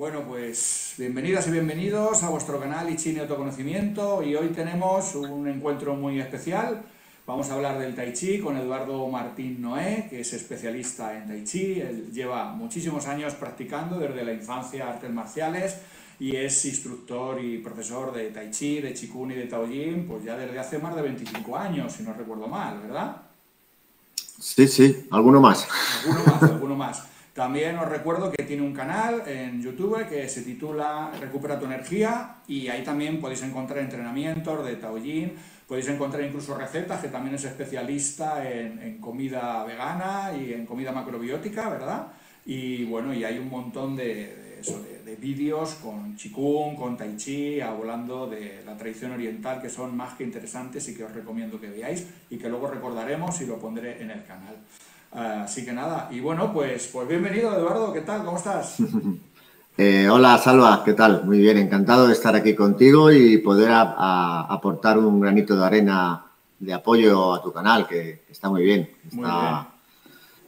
Bueno, pues bienvenidas y bienvenidos a vuestro canal I Ching y Autoconocimiento, y hoy tenemos un encuentro muy especial. Vamos a hablar del Tai Chi con Eduardo Martín Noé, que es especialista en Tai Chi. Él lleva muchísimos años practicando desde la infancia artes marciales y es instructor y profesor de Tai Chi, de Qigong y de Taoyin, pues ya desde hace más de 25 años, si no recuerdo mal, ¿verdad? Sí, alguno más. Alguno más. También os recuerdo que tiene un canal en YouTube que se titula Recupera tu energía, y ahí también podéis encontrar entrenamientos de Taoyin, podéis encontrar incluso recetas, que también es especialista en comida vegana y en comida macrobiótica, ¿verdad? Y bueno, y hay un montón de vídeos con Qigong, con Tai Chi, hablando de la tradición oriental, que son más que interesantes y que os recomiendo que veáis y que luego recordaremos y lo pondré en el canal. Así que nada, y bueno, pues bienvenido, Eduardo, ¿qué tal? ¿Cómo estás? Hola, Salva, ¿qué tal? Muy bien, encantado de estar aquí contigo y poder aportar un granito de arena de apoyo a tu canal, que está muy bien. Muy bien.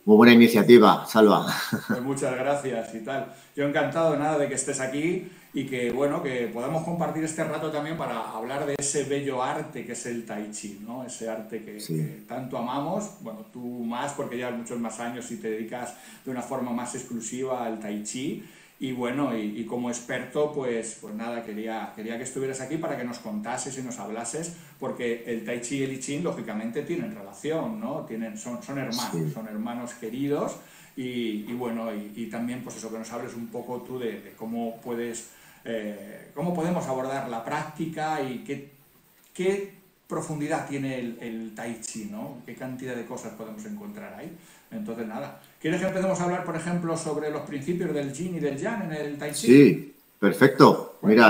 Muy buena iniciativa, Salva. Pues muchas gracias y tal. Yo encantado, nada, de que estés aquí y que, bueno, que podamos compartir este rato también para hablar de ese bello arte que es el Tai Chi, ¿no? Ese arte que tanto amamos, bueno, tú más porque llevas muchos más años y te dedicas de una forma más exclusiva al Tai Chi. Y bueno, y como experto, pues nada, quería que estuvieras aquí para que nos contases y nos hablases, porque el Tai Chi y el I Ching, lógicamente, tienen relación, ¿no? Son hermanos, Sí. son hermanos queridos, y bueno, y también, pues eso, que nos hables un poco tú de cómo cómo podemos abordar la práctica y qué profundidad tiene el Tai Chi, ¿no? Qué cantidad de cosas podemos encontrar ahí. Entonces, nada. ¿Quieres que empecemos a hablar, por ejemplo, sobre los principios del Yin y del Yang en el Tai Chi? Sí, perfecto. Bueno.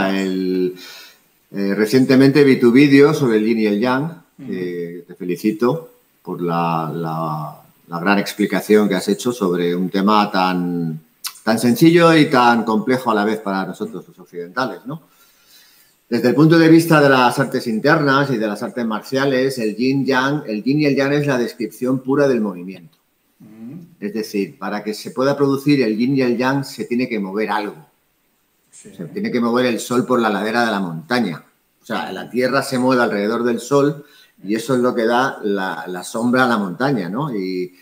Mira, recientemente vi tu vídeo sobre el Yin y el Yang. Te felicito por la gran explicación que has hecho sobre un tema tan sencillo y tan complejo a la vez para nosotros los occidentales, ¿no? Desde el punto de vista de las artes internas y de las artes marciales, el yin y el yang es la descripción pura del movimiento. Es decir, para que se pueda producir el yin y el yang se tiene que mover algo. Sí. Se tiene que mover el sol por la ladera de la montaña. O sea, la tierra se mueve alrededor del sol y eso es lo que da la sombra a la montaña, ¿no? Y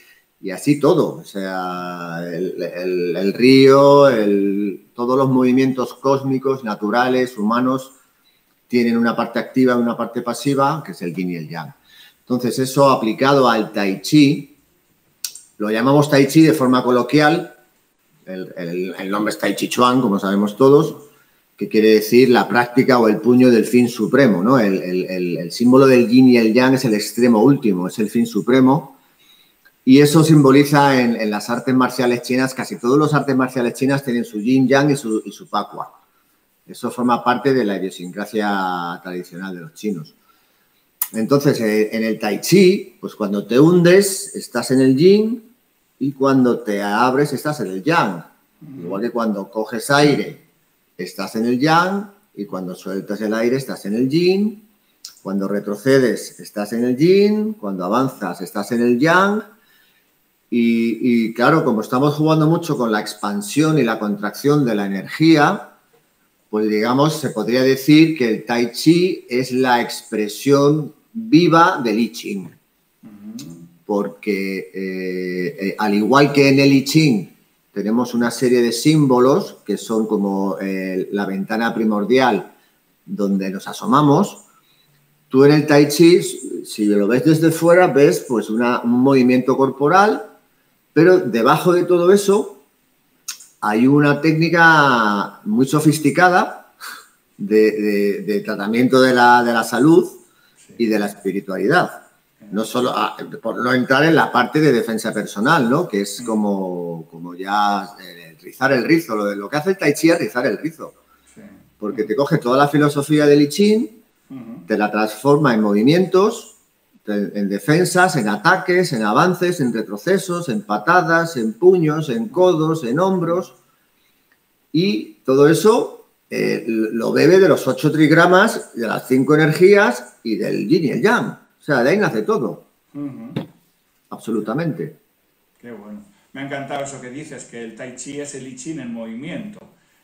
así todo. O sea, el río, todos los movimientos cósmicos, naturales, humanos, tienen una parte activa y una parte pasiva, que es el yin y el yang. Entonces, eso aplicado al Tai Chi, lo llamamos Tai Chi de forma coloquial, el nombre es Tai Chi Chuan, como sabemos todos, que quiere decir la práctica o el puño del fin supremo, ¿no? El símbolo del yin y el yang es el extremo último, es el fin supremo, y eso simboliza en las artes marciales chinas, casi todas las artes marciales chinas tienen su yin, yang y su pakua. Eso forma parte de la idiosincrasia tradicional de los chinos. Entonces, en el Tai Chi, pues cuando te hundes, estás en el yin, y cuando te abres, estás en el yang. Igual que cuando coges aire, estás en el yang, y cuando sueltas el aire, estás en el yin. Cuando retrocedes, estás en el yin. Cuando avanzas, estás en el yang. Y claro, como estamos jugando mucho con la expansión y la contracción de la energía, pues digamos, se podría decir que el Tai Chi es la expresión viva del I Ching. Porque al igual que en el I Ching tenemos una serie de símbolos que son como la ventana primordial donde nos asomamos, tú en el Tai Chi, si lo ves desde fuera, ves pues un movimiento corporal, pero debajo de todo eso hay una técnica muy sofisticada de tratamiento de la salud y de la espiritualidad. No solo, por no entrar en la parte de defensa personal, ¿no? Que es como ya rizar el rizo. Lo que hace el Tai Chi es rizar el rizo. Porque te coge toda la filosofía del I Ching, te la transforma en movimientos, en defensas, en ataques, en avances, en retrocesos, en patadas, en puños, en codos, en hombros. Y todo eso lo bebe de los 8 trigramas, de las 5 energías y del yin y el yang. O sea, de ahí nace todo. Absolutamente. Qué bueno. Me ha encantado eso que dices, que el Tai Chi es el I Ching en movimiento.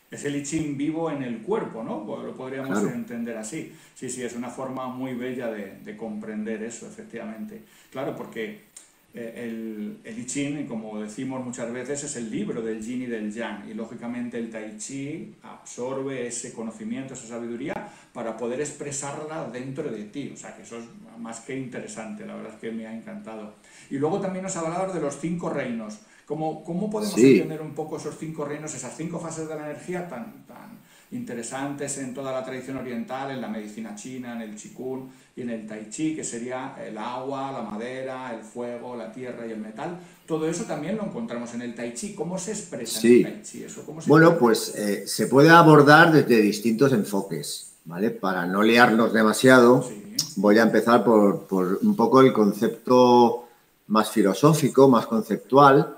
es el I Ching vivo en el cuerpo, ¿no? Pues lo podríamos Claro. entender así. Sí, sí, es una forma muy bella de comprender eso, efectivamente. Claro, porque el I Ching, como decimos muchas veces, es el libro del Yin y del Yang. Y lógicamente el Tai Chi absorbe ese conocimiento, esa sabiduría, para poder expresarla dentro de ti. O sea, que eso es más que interesante, la verdad es que me ha encantado. Y luego también nos hablabas de los 5 reinos. ¿Cómo podemos Sí, entender un poco esos 5 reinos, esas 5 fases de la energía tan interesantes en toda la tradición oriental, en la medicina china, en el Qigong y en el Tai Chi, que sería el agua, la madera, el fuego, la tierra y el metal? Todo eso también lo encontramos en el Tai Chi. ¿Cómo se expresa en el Tai sí. Chi eso? ¿Cómo se Bueno, entiende? pues se puede abordar desde distintos enfoques, ¿vale? Para no liarnos demasiado, Sí. voy a empezar por un poco el concepto más filosófico, más conceptual,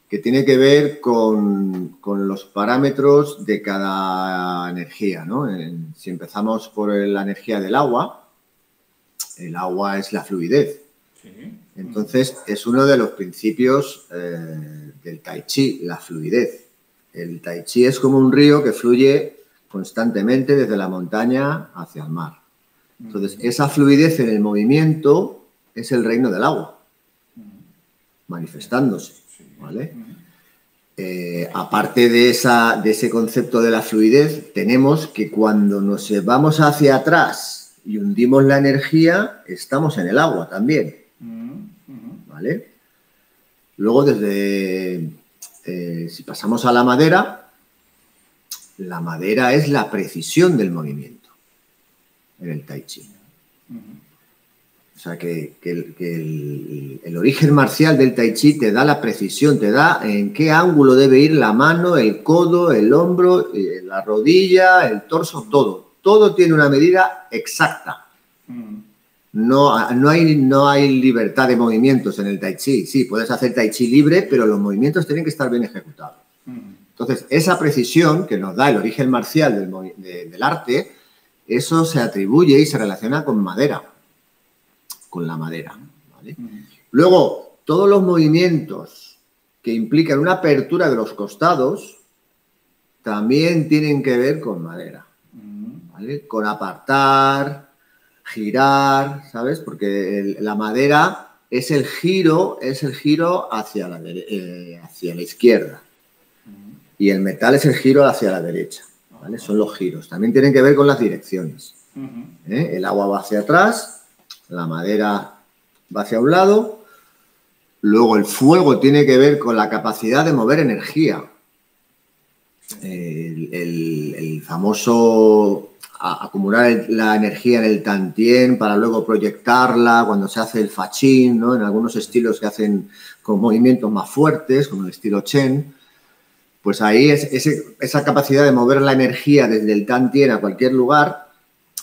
que tiene que ver con los parámetros de cada energía, ¿no? Si empezamos por la energía del agua, el agua es la fluidez. Sí. Entonces, es uno de los principios del Tai Chi, la fluidez. El Tai Chi es como un río que fluye constantemente desde la montaña hacia el mar. Entonces, esa fluidez en el movimiento es el reino del agua, manifestándose, Sí. ¿vale? Aparte de ese concepto de la fluidez, tenemos que cuando nos vamos hacia atrás y hundimos la energía, estamos en el agua también, ¿vale? Luego, si pasamos a la madera es la precisión del movimiento en el Tai Chi. O sea, que el origen marcial del Tai Chi te da la precisión, te da en qué ángulo debe ir la mano, el codo, el hombro, la rodilla, el torso, todo. Todo tiene una medida exacta. No hay libertad de movimientos en el Tai Chi. Sí, puedes hacer Tai Chi libre, pero los movimientos tienen que estar bien ejecutados. Entonces, esa precisión que nos da el origen marcial del arte, eso se atribuye y se relaciona con madera, con la madera, ¿vale? Luego, todos los movimientos que implican una apertura de los costados también tienen que ver con madera, ¿vale? Con apartar, girar, ¿sabes? Porque la madera es el giro hacia la izquierda y el metal es el giro hacia la derecha, ¿vale? Son los giros. También tienen que ver con las direcciones. El agua va hacia atrás, la madera va hacia un lado. Luego el fuego tiene que ver con la capacidad de mover energía. El famoso acumular la energía en el tantien para luego proyectarla cuando se hace el fachín, ¿no? En algunos estilos que hacen con movimientos más fuertes, como el estilo Chen, pues ahí esa capacidad de mover la energía desde el tantien a cualquier lugar,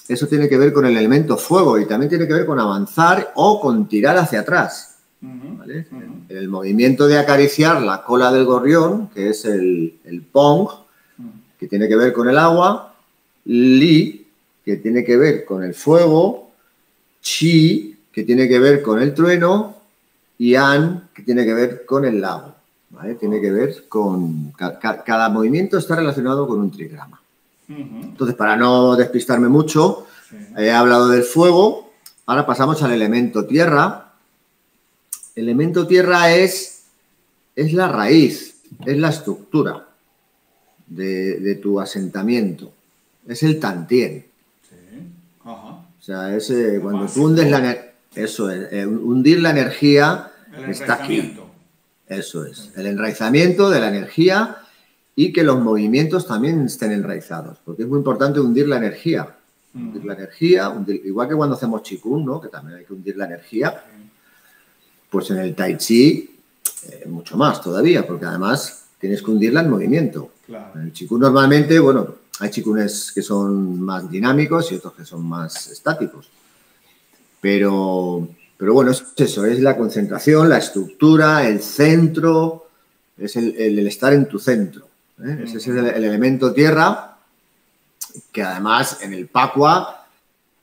eso tiene que ver con el elemento fuego y también tiene que ver con avanzar o con tirar hacia atrás, ¿vale? El movimiento de acariciar la cola del gorrión, que es el Pong, que tiene que ver con el agua, Li, que tiene que ver con el fuego, Chi, que tiene que ver con el trueno, y An, que tiene que ver con el lago, ¿vale? Tiene que ver con... Cada movimiento está relacionado con un trigrama. Entonces, para no despistarme mucho, he hablado del fuego, ahora pasamos al elemento tierra. El elemento tierra es la raíz, es la estructura de tu asentamiento, es el tantien. O sea, es cuando tú hundes la energía, eso es, hundir la energía está aquí. Eso es, el enraizamiento de la energía y que los movimientos también estén enraizados, porque es muy importante hundir la energía. Hundir la energía, igual que cuando hacemos Qigong, ¿no? Que también hay que hundir la energía. Pues en el Tai Chi, mucho más todavía, porque además tienes que hundirla en movimiento. En el Qigong normalmente, bueno, hay Qigongs que son más dinámicos y otros que son más estáticos. Pero bueno, es eso, es la concentración, la estructura, el centro, es el estar en tu centro. Ese es el elemento tierra, que además en el Pacua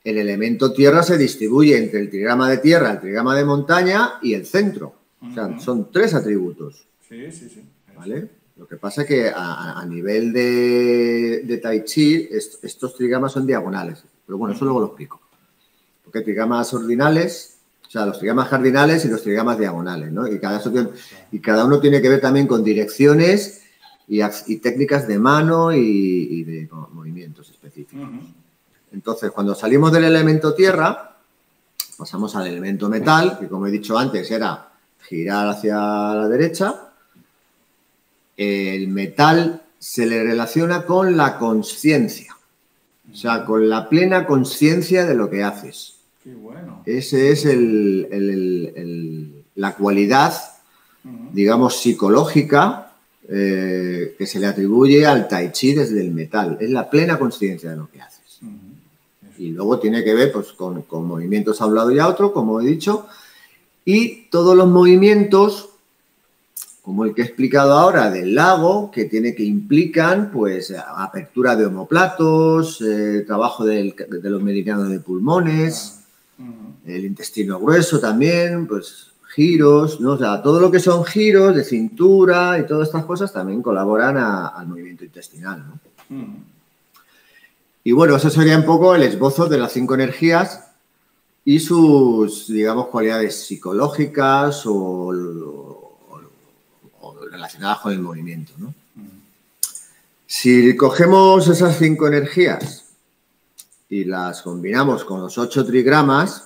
el elemento tierra se distribuye entre el trigrama de tierra, el trigrama de montaña y el centro. O sea, son 3 atributos. Sí. ¿Vale? Lo que pasa es que a nivel de Tai Chi, estos trigramas son diagonales. Pero bueno, eso luego lo explico. Porque hay trigramas ordinales, o sea, los trigramas cardinales y los trigramas diagonales, ¿no? Y cada uno tiene que ver también con direcciones y técnicas de mano y de movimientos específicos. Entonces, cuando salimos del elemento tierra, pasamos al elemento metal, que como he dicho antes era girar hacia la derecha. El metal se le relaciona con la consciencia, o sea, con la plena consciencia de lo que haces. Qué bueno. Ese es la cualidad, digamos, psicológica que se le atribuye al Tai Chi desde el metal. Es la plena consciencia de lo que haces. Y luego tiene que ver pues, con movimientos a un lado y a otro, como he dicho, y todos los movimientos, como el que he explicado ahora del lago, que implican pues apertura de omóplatos, trabajo de los meridianos de pulmones, el intestino grueso también, pues giros, ¿no? O sea, todo lo que son giros de cintura y todas estas cosas también colaboran al movimiento intestinal, ¿no? Y bueno, eso sería un poco el esbozo de las 5 energías y sus, digamos, cualidades psicológicas o relacionadas con el movimiento, ¿no? Si cogemos esas 5 energías y las combinamos con los 8 trigramas,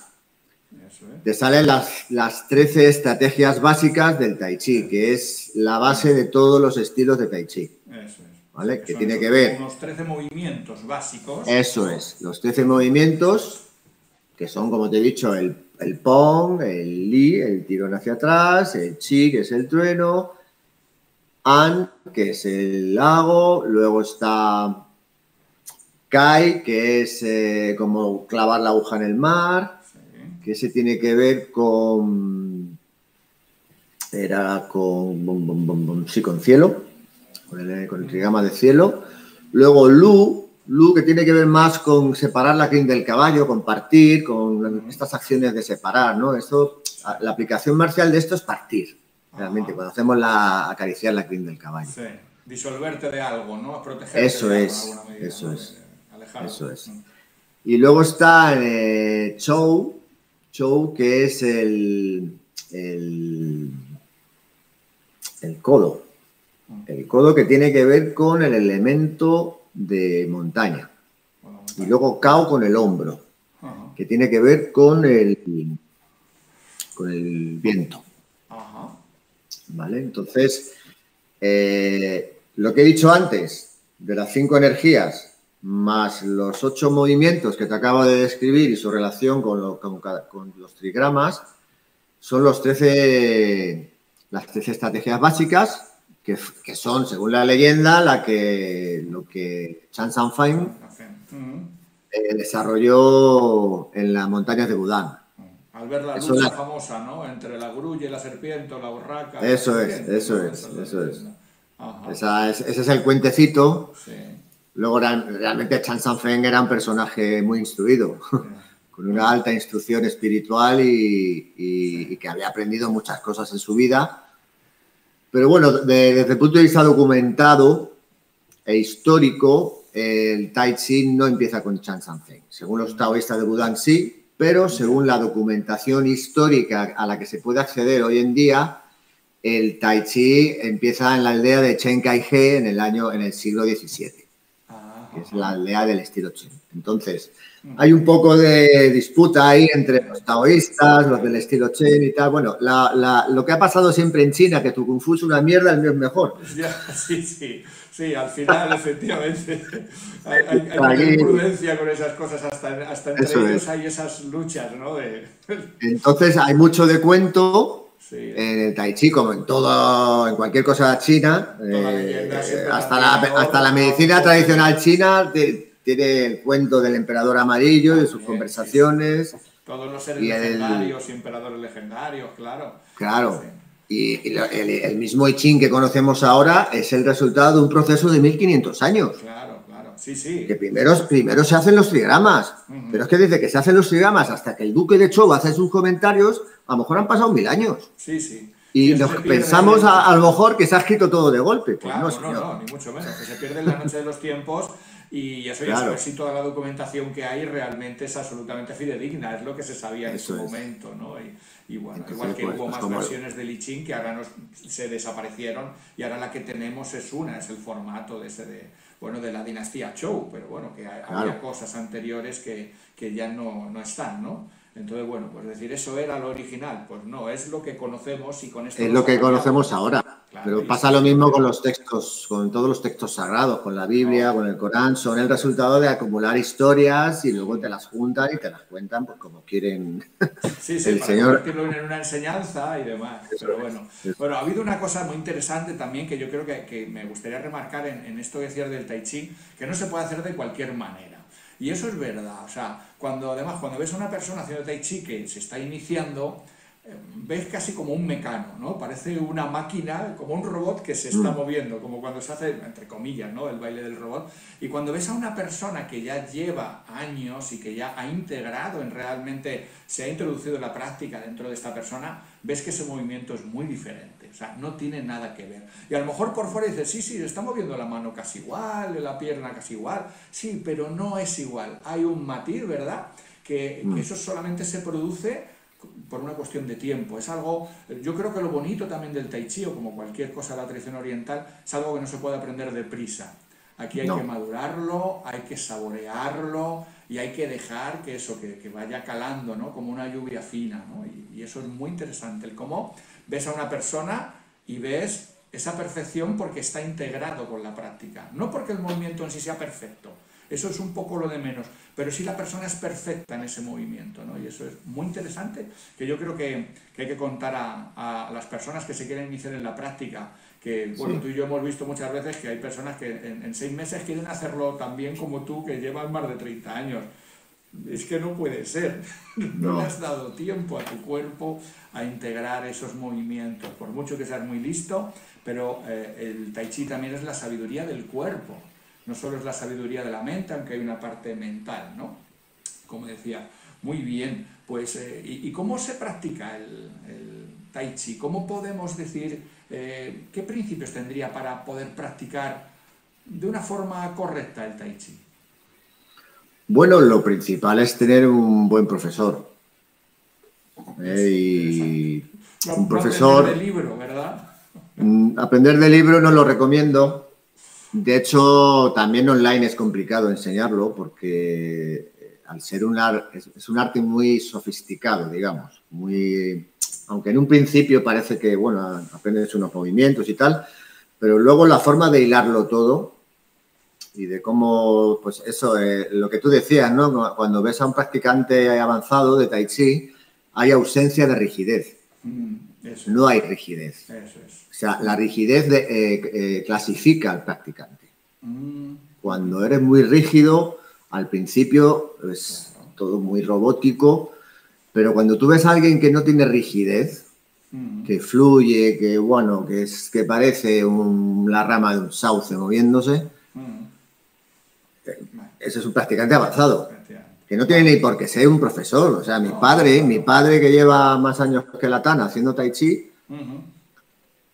te salen las 13 estrategias básicas del Tai Chi, que es la base de todos los estilos de Tai Chi. Eso es. ¿Vale? Que tiene que ver... Unos 13 movimientos básicos. Eso es, los 13 movimientos, que son, como te he dicho, el Pong, el Li, el tirón hacia atrás, el Chi, que es el trueno, An, que es el lago, luego está Kai, que es como clavar la aguja en el mar, que ese tiene que ver con... con cielo, con el trigrama de cielo. Luego Lu, que tiene que ver más con separar la crin del caballo, con partir, con estas acciones de separar, ¿no? Esto, la aplicación marcial de esto es partir, realmente, cuando hacemos acariciar la crin del caballo. Sí, disolverte de algo, ¿no? Protegerte eso de es, alguna medida, eso ¿no? es, Alejarte. eso es. Y luego está Chou, que es el codo. El codo que tiene que ver con el elemento de montaña. Y luego Cao con el hombro, que tiene que ver con el viento. ¿Vale? Entonces, lo que he dicho antes, de las 5 energías, más los 8 movimientos que te acabo de describir y su relación con los trigramas, son las 13 estrategias básicas, que son, según la leyenda, lo que Chan San Fain desarrolló en las montañas de Budán. Al ver la lucha famosa, ¿no? Entre la grulla y la serpiente o la urraca. Eso es. Ese es el cuentecito. Sí. Luego, realmente, Chan San Fain era un personaje muy instruido, con una alta instrucción espiritual y que había aprendido muchas cosas en su vida. Pero bueno, desde el punto de vista documentado e histórico, el Tai Chi no empieza con Chan San Fain. Según los taoístas de Budán sí, pero según la documentación histórica a la que se puede acceder hoy en día, el Tai Chi empieza en la aldea de Chen Kai-he en el siglo XVII, que es la aldea del estilo Chen. Entonces, hay un poco de disputa ahí entre los taoístas, los del estilo Chen y tal. Bueno, lo que ha pasado siempre en China, que tu Kung Fu es una mierda, el mío es mejor. Sí, al final, efectivamente, hay mucha prudencia con esas cosas, hasta entre ellos hay esas luchas, ¿no? Entonces, hay mucho de cuento en el Tai Chi, como en cualquier cosa china, hasta la medicina tradicional china tiene el cuento del emperador amarillo y sus conversaciones. Todos los seres legendarios y emperadores legendarios, claro. Claro. Y el mismo I Ching que conocemos ahora es el resultado de un proceso de 1500 años. Claro. Sí. Que primero se hacen los trigramas. Pero es que desde que se hacen los trigramas hasta que el duque de Zhou hace sus comentarios, a lo mejor han pasado 1000 años. Sí. Y eso nos se pierde pensamos a lo mejor que se ha escrito todo de golpe. Pues claro, no, no, señor. no, ni mucho menos, que se pierde en la noche de los tiempos y eso, y Claro, saber si toda la documentación que hay realmente es absolutamente fidedigna, es lo que se sabía en su eso es. momento, ¿no? Y bueno, igual Entonces, que hubo pues más como... versiones del I Ching que ahora se desaparecieron y ahora la que tenemos es el formato de ese bueno, de la dinastía Zhou, pero bueno, que había Claro, cosas anteriores que ya no están, ¿no? Entonces, bueno, pues decir, ¿eso era lo original? Pues no, es lo que conocemos y con esto es nos lo que apañamos. conocemos ahora. Claro, Pero y pasa está lo mismo con estupendo. los textos, con todos los textos sagrados, con la Biblia, No, con el Corán. Son el eso es. resultado de acumular historias y luego te las juntan y te las cuentan pues como quieren Sí, sí, el para Señor. convertirlo en una enseñanza y demás. Eso Pero es. bueno, bueno, ha habido una cosa muy interesante también que yo creo que me gustaría remarcar en esto que decías del Tai Chi, que no se puede hacer de cualquier manera. Y eso es verdad. O sea, además, cuando ves a una persona haciendo Tai Chi que se está iniciando, ves casi como un mecano, ¿no? Parece una máquina, como un robot que se está Mm, moviendo, como cuando se hace, entre comillas, ¿no? El baile del robot. Y cuando ves a una persona que ya lleva años y que ya ha integrado realmente, se ha introducido la práctica dentro de esta persona, ves que ese movimiento es muy diferente. O sea, no tiene nada que ver. Y a lo mejor por fuera dices, sí, sí, está moviendo la mano casi igual, la pierna casi igual. Sí, pero no es igual. Hay un matiz, ¿verdad? Que mm. eso solamente se produce por una cuestión de tiempo. Es algo, yo creo que lo bonito también del Tai Chi, o como cualquier cosa de la tradición oriental, es algo que no se puede aprender deprisa. Aquí hay que No. madurarlo, hay que saborearlo y hay que dejar que eso, que vaya calando, ¿no? Como una lluvia fina, ¿no? Y eso es muy interesante, el cómo ves a una persona y ves esa perfección porque está integrado con la práctica, no porque el movimiento en sí sea perfecto, eso es un poco lo de menos, pero sí la persona es perfecta en ese movimiento, ¿no? Y eso es muy interesante, que yo creo que hay que contar a las personas que se quieren iniciar en la práctica, que bueno, Sí. tú y yo hemos visto muchas veces que hay personas que en 6 meses quieren hacerlo tan bien como tú, que llevas más de 30 años. Es que no puede ser, no le No. has dado tiempo a tu cuerpo a integrar esos movimientos, por mucho que seas muy listo, pero el Tai Chi también es la sabiduría del cuerpo, no solo es la sabiduría de la mente, aunque hay una parte mental, ¿no? Como decía, muy bien, pues, ¿y cómo se practica el Tai Chi? ¿Cómo podemos decir qué principios tendría para poder practicar de una forma correcta el Tai Chi? Bueno, lo principal es tener un buen profesor. Eso, interesante. Y No, un no aprender del profesor, libro, ¿verdad? aprender de libro no lo recomiendo. De hecho, también online es complicado enseñarlo porque al ser es un arte muy sofisticado, digamos, muy, aunque en un principio parece que, bueno, aprendes unos movimientos y tal, pero luego la forma de hilarlo todo y de cómo, pues eso, lo que tú decías, ¿no? Cuando ves a un practicante avanzado de Tai Chi, hay ausencia de rigidez, Eso no es, hay rigidez. eso es. O sea, la rigidez clasifica al practicante. Cuando eres muy rígido, al principio es Claro. todo muy robótico, pero cuando tú ves a alguien que no tiene rigidez, que fluye, que bueno, que parece la rama de un sauce moviéndose, ese es un practicante avanzado, que no tiene Vamos. ni por qué ser un profesor. O sea, No, no, mi claro. padre que lleva más años que la Tana haciendo Tai Chi, Ujú.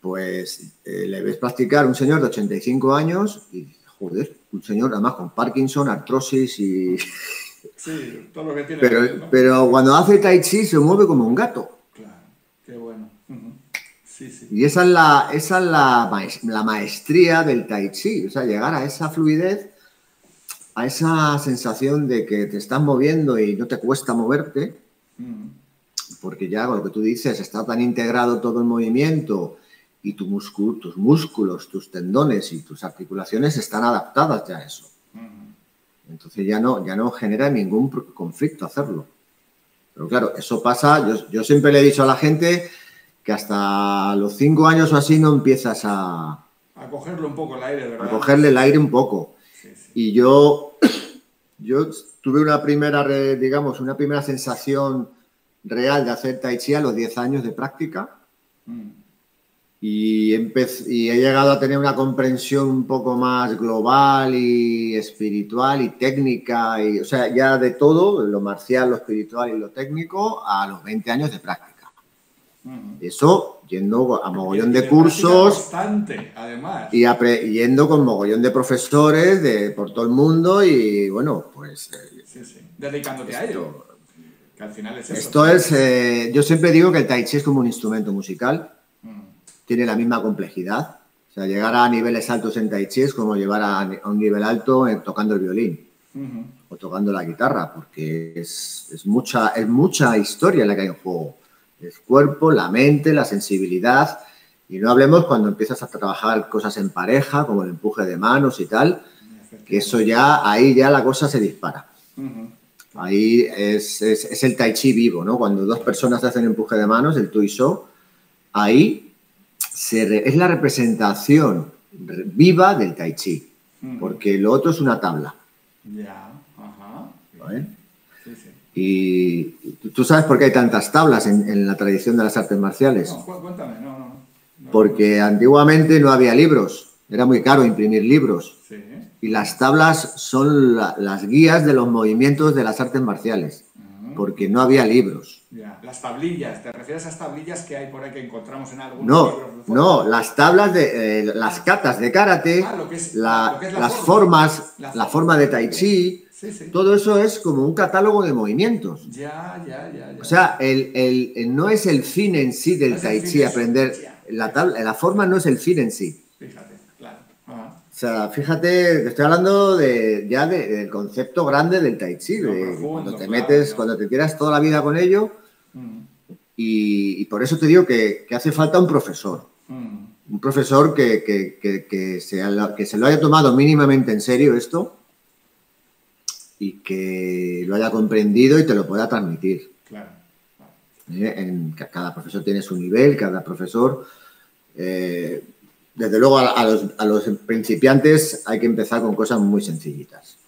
pues le ves practicar un señor de 85 años y, joder, un señor además con Parkinson, artrosis y... Sí, todo lo que tiene que ver, ¿no? Pero cuando hace Tai Chi se mueve como un gato. Claro, qué bueno. Ujú. Sí, sí. Y esa es la maestría del Tai Chi. O sea, llegar a esa fluidez, a esa sensación de que te estás moviendo y no te cuesta moverte, porque ya con lo que tú dices, está tan integrado todo el movimiento y tus músculos, tus tendones y tus articulaciones están adaptadas ya a eso. Entonces ya no genera ningún conflicto hacerlo. Pero claro, eso pasa, yo siempre le he dicho a la gente que hasta los 5 años o así no empiezas a A cogerle un poco el aire, ¿verdad? cogerle el aire un poco. Sí, sí. Y yo tuve una primera sensación real de hacer Tai Chi a los 10 años de práctica. Y he llegado a tener una comprensión un poco más global y espiritual y técnica, o sea, ya de todo, lo marcial, lo espiritual y lo técnico, a los 20 años de práctica. Eso yendo a mogollón de práctica cursos constante, además. y yendo con mogollón de profesores por todo el mundo y bueno, pues... Sí, sí. Dedicándote a ello. Que al final es eso. Esto es... yo siempre digo que el tai chi es como un instrumento musical. Tiene la misma complejidad. O sea, llegar a niveles altos en tai chi es como llegar a un nivel alto tocando el violín o tocando la guitarra, porque es mucha historia la que hay en juego. El cuerpo, la mente, la sensibilidad. Y no hablemos cuando empiezas a trabajar cosas en pareja, como el empuje de manos y tal, que eso ahí ya la cosa se dispara. Ahí es el tai chi vivo, ¿no? Cuando dos personas hacen empuje de manos, el tu y so, ahí es la representación viva del tai chi, porque lo otro es una tabla. Ya, ajá. ¿Vale? Sí, sí. Y tú sabes por qué hay tantas tablas en la tradición de las artes marciales. No, cuéntame, no. Porque antiguamente no había libros, era muy caro imprimir libros. Sí. Y las tablas son las guías de los movimientos de las artes marciales, porque no había libros. Ya. Las tablillas, ¿te refieres a esas tablillas que hay por ahí que encontramos en algunos libros? No, las tablas de las katas de karate, las formas, la forma de tai chi, sí. Todo eso es como un catálogo de movimientos. Ya. O sea, no es el fin en sí del tai chi, aprender la forma no es el fin en sí. Fíjate, claro. Ajá. O sea, fíjate, te estoy hablando del concepto grande del tai chi, profundo, cuando te claro, metes, cuando te tiras toda la vida con ello, y por eso te digo que hace falta un profesor. Un profesor que se lo haya tomado mínimamente en serio esto y que lo haya comprendido y te lo pueda transmitir. Claro. Cada profesor tiene su nivel, cada profesor... desde luego a los principiantes hay que empezar con cosas muy sencillitas.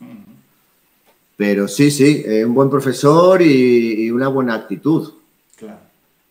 Pero sí, un buen profesor y una buena actitud. Claro.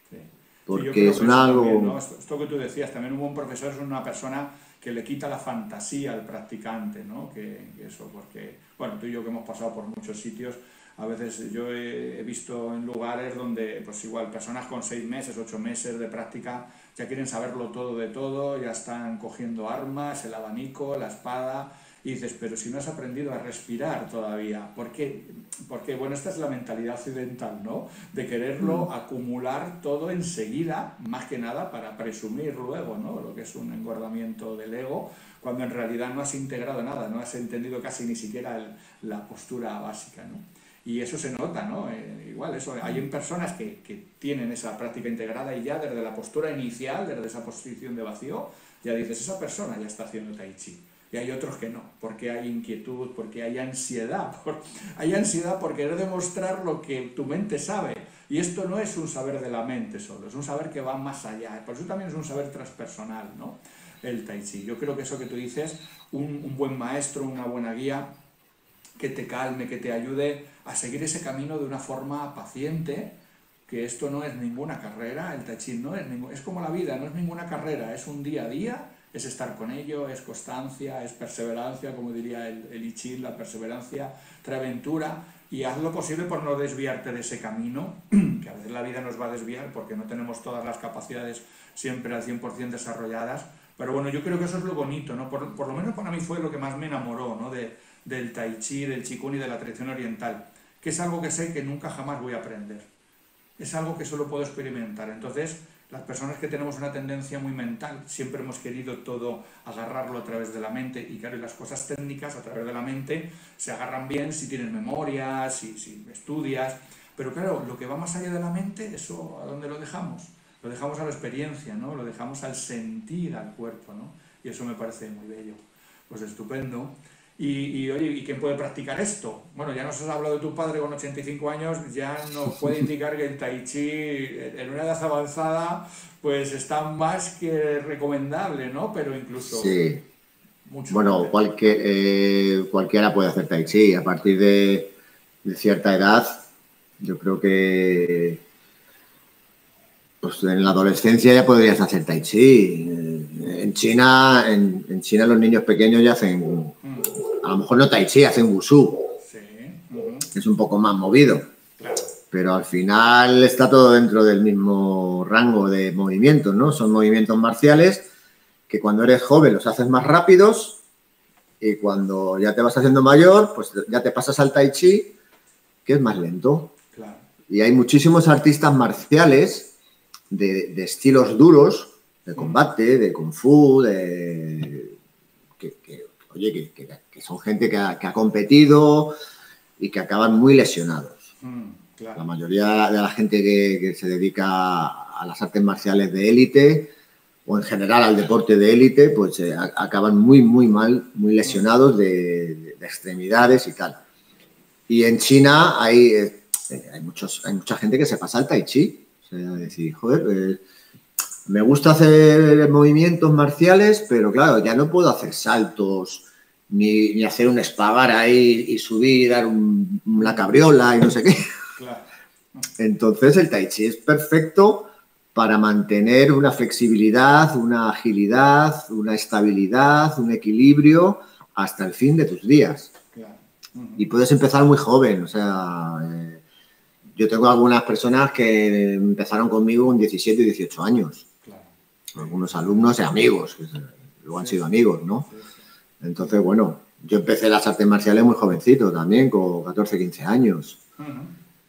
Sí. Porque es algo... También, ¿no? Esto que tú decías, también un buen profesor es una persona que le quita la fantasía al practicante, ¿no? Que eso, porque, bueno, tú y yo que hemos pasado por muchos sitios, a veces yo he visto en lugares donde, pues igual, personas con 6 meses, 8 meses de práctica ya quieren saberlo todo de todo, ya están cogiendo armas, el abanico, la espada, y dices, pero si no has aprendido a respirar todavía, ¿por qué? Porque, bueno, esta es la mentalidad occidental, ¿no? De quererlo acumular todo enseguida, más que nada para presumir luego, ¿no? Lo que es un engordamiento del ego, cuando en realidad no has integrado nada, no has entendido casi ni siquiera la postura básica, ¿no? Y eso se nota, ¿no? Igual, eso, hay personas que tienen esa práctica integrada y ya desde la postura inicial, desde esa posición de vacío, ya dices, esa persona ya está haciendo tai chi. Y hay otros que no, porque hay inquietud, porque hay ansiedad. Hay ansiedad por querer demostrar lo que tu mente sabe. Y esto no es un saber de la mente solo, es un saber que va más allá. Por eso también es un saber transpersonal, ¿no? El tai chi. Yo creo que eso que tú dices, un buen maestro, una buena guía, que te calme, que te ayude a seguir ese camino de una forma paciente, que esto no es ninguna carrera, el tai chi no es como la vida, no es ninguna carrera, es un día a día, es estar con ello, es constancia, es perseverancia, como diría el I Ching, la perseverancia trae aventura, y haz lo posible por no desviarte de ese camino, que a veces la vida nos va a desviar porque no tenemos todas las capacidades siempre al 100% desarrolladas, pero bueno, yo creo que eso es lo bonito, ¿no? Por lo menos para mí fue lo que más me enamoró, ¿no? Del tai chi, del qigong y de la tradición oriental, que es algo que sé que nunca jamás voy a aprender. Es algo que solo puedo experimentar. Entonces, las personas que tenemos una tendencia muy mental, siempre hemos querido todo agarrarlo a través de la mente, y claro, las cosas técnicas a través de la mente se agarran bien si tienes memoria, si estudias, pero claro, lo que va más allá de la mente, ¿eso a dónde lo dejamos? Lo dejamos a la experiencia, ¿no? Lo dejamos al sentir al cuerpo, ¿no? Y eso me parece muy bello. Pues estupendo. Y oye, ¿y quién puede practicar esto? Bueno, ya nos has hablado de tu padre con 85 años, ya nos puede indicar que el tai chi en una edad avanzada pues está más que recomendable, ¿no? Pero incluso... Sí. Bueno, cualquiera puede hacer tai chi. A partir de cierta edad, yo creo que pues en la adolescencia ya podrías hacer tai chi. En China los niños pequeños ya hacen... A lo mejor no tai chi, hacen wushu. Sí. Es un poco más movido. Claro. pero al final está todo dentro del mismo rango de movimientos, ¿no? Son movimientos marciales que cuando eres joven los haces más rápidos y cuando ya te vas haciendo mayor, pues ya te pasas al Tai Chi, que es más lento. Claro. Y hay muchísimos artistas marciales de estilos duros, de combate, de kung fu, que son gente que ha competido y que acaban muy lesionados. Claro. La mayoría de la gente que se dedica a las artes marciales de élite o en general al deporte de élite, pues acaban muy, muy mal, muy lesionados de extremidades y tal. Y en China hay mucha gente que se pasa al Tai Chi. O sea, decir, joder, me gusta hacer movimientos marciales, pero claro, ya no puedo hacer saltos ni hacer un espagar ahí y subir y dar una cabriola y no sé qué. Claro. Entonces el Tai Chi es perfecto para mantener una flexibilidad, una agilidad, una estabilidad, un equilibrio hasta el fin de tus días. Claro. Y puedes empezar muy joven, o sea, yo tengo algunas personas que empezaron conmigo con 17 y 18 años. Claro. Algunos alumnos y amigos, que luego han sido amigos, ¿no? Entonces, bueno, yo empecé las artes marciales muy jovencito también, con 14, 15 años.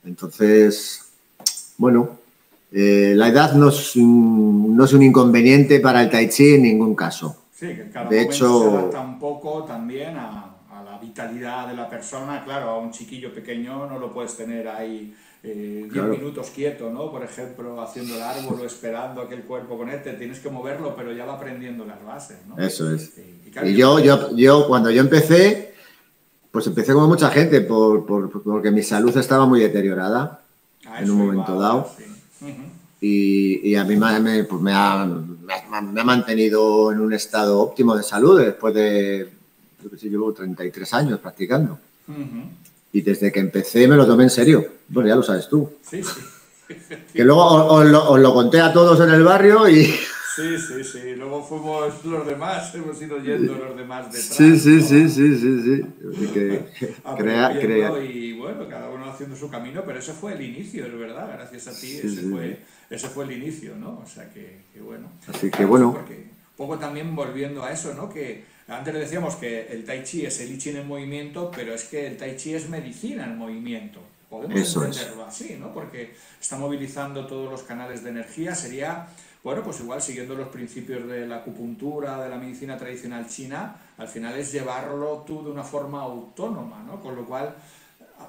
Entonces, bueno, la edad no es un inconveniente para el Tai Chi en ningún caso. Sí, que cada de momento hecho, se adapta un poco también a la vitalidad de la persona. Claro, a un chiquillo pequeño no lo puedes tener ahí 10 minutos quieto, ¿no? Por ejemplo, haciendo el árbol o esperando a que el cuerpo conecte. Tienes que moverlo, pero ya va aprendiendo las bases, ¿no? Eso es. Y claro, y yo cuando yo empecé, pues empecé como mucha gente porque mi salud estaba muy deteriorada en un momento dado. Sí. Y a mí pues me ha mantenido en un estado óptimo de salud después de, yo que sé, llevo 33 años practicando. Y desde que empecé me lo tomé en serio. Bueno, ya lo sabes tú. Sí, sí. Que luego os lo conté a todos en el barrio y... Sí. Luego fuimos los demás, hemos ido yendo los demás detrás. Sí. Crea. Y bueno, cada uno haciendo su camino, pero ese fue el inicio, es verdad, gracias a ti, ese fue el inicio, ¿no? O sea que bueno. Así que bueno. Porque un poco también volviendo a eso, ¿no? Que antes le decíamos que el Tai Chi es el I Ching en movimiento, pero es que el Tai Chi es medicina en movimiento. Podemos entenderlo así, ¿no? Porque está movilizando todos los canales de energía, sería... Bueno, pues igual siguiendo los principios de la acupuntura, de la medicina tradicional china, al final es llevarlo tú de una forma autónoma, ¿no? Con lo cual,